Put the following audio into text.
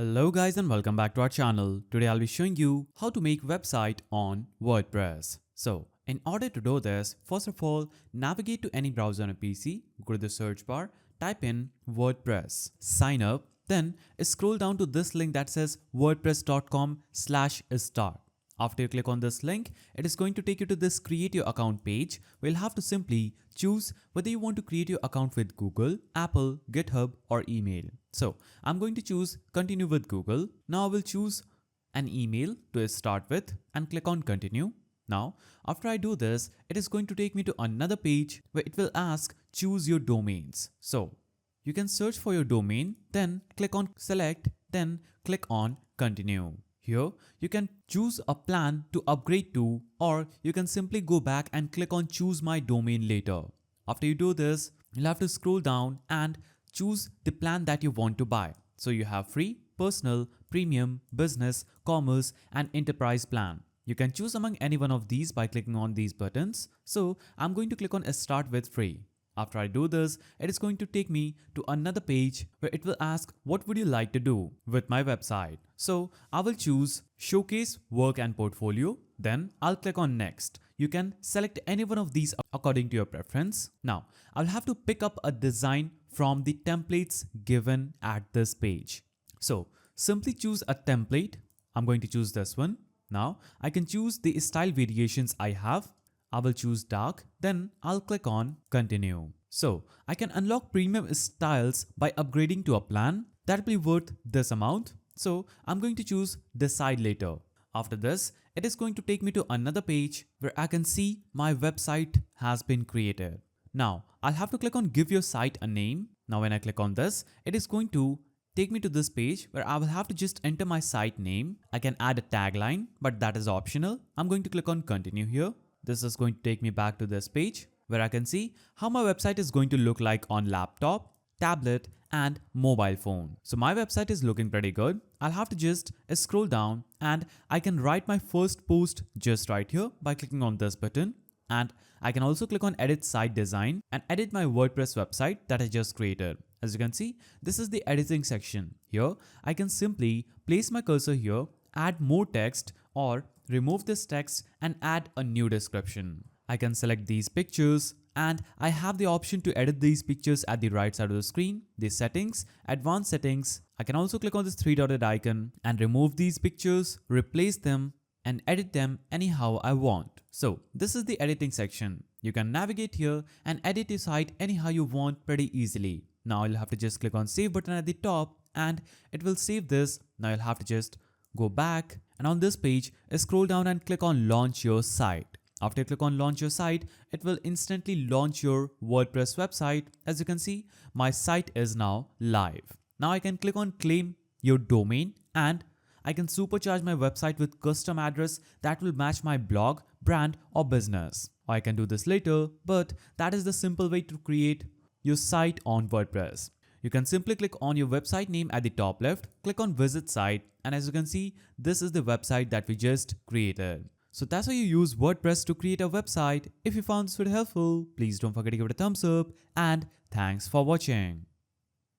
Hello guys and welcome back to our channel. Today I'll be showing you how to make website on WordPress. So in order to do this, first of all, navigate to any browser on a PC, go to the search bar, type in WordPress, sign up, then scroll down to this link that says wordpress.com/start. After you click on this link, it is going to take you to this create your account page. We'll have to simply choose whether you want to create your account with Google, Apple, GitHub or email. So I'm going to choose continue with Google. Now I will choose an email to start with and click on continue. Now, after I do this, it is going to take me to another page where it will ask choose your domains. So you can search for your domain, then click on select, then click on continue. Here, you can choose a plan to upgrade to, or you can simply go back and click on choose my domain later. After you do this, you'll have to scroll down and choose the plan that you want to buy. So you have free, personal, premium, business, commerce and enterprise plan. You can choose among any one of these by clicking on these buttons. So I'm going to click on start with free. After I do this, it is going to take me to another page where it will ask what would you like to do with my website. So I will choose showcase, work and portfolio. Then I'll click on next. You can select any one of these according to your preference. Now I'll have to pick up a design from the templates given at this page. So simply choose a template. I'm going to choose this one. Now I can choose the style variations I have. I will choose dark, then I'll click on continue. So I can unlock premium styles by upgrading to a plan that will be worth this amount. So I'm going to choose decide later. After this, it is going to take me to another page where I can see my website has been created. Now I'll have to click on give your site a name. Now when I click on this, it is going to take me to this page where I will have to just enter my site name. I can add a tagline, but that is optional. I'm going to click on continue here. This is going to take me back to this page where I can see how my website is going to look like on laptop, tablet and mobile phone. So my website is looking pretty good. I'll have to just scroll down and I can write my first post just right here by clicking on this button. And I can also click on edit site design and edit my WordPress website that I just created. As you can see, this is the editing section. Here, I can simply place my cursor here, add more text or remove this text and add a new description. I can select these pictures and I have the option to edit these pictures at the right side of the screen. The settings, advanced settings. I can also click on this three-dotted icon and remove these pictures, replace them and edit them anyhow I want. So this is the editing section. You can navigate here and edit your site anyhow you want pretty easily. Now you'll have to just click on save button at the top and it will save this. Now you'll have to just go back and on this page, scroll down and click on launch your site. After you click on launch your site, it will instantly launch your WordPress website. As you can see, my site is now live. Now I can click on claim your domain and I can supercharge my website with custom address that will match my blog, brand or business. Or I can do this later, but that is the simple way to create your site on WordPress. You can simply click on your website name at the top left, click on visit site and as you can see, this is the website that we just created. So that's how you use WordPress to create a website. If you found this video helpful, please don't forget to give it a thumbs up and thanks for watching.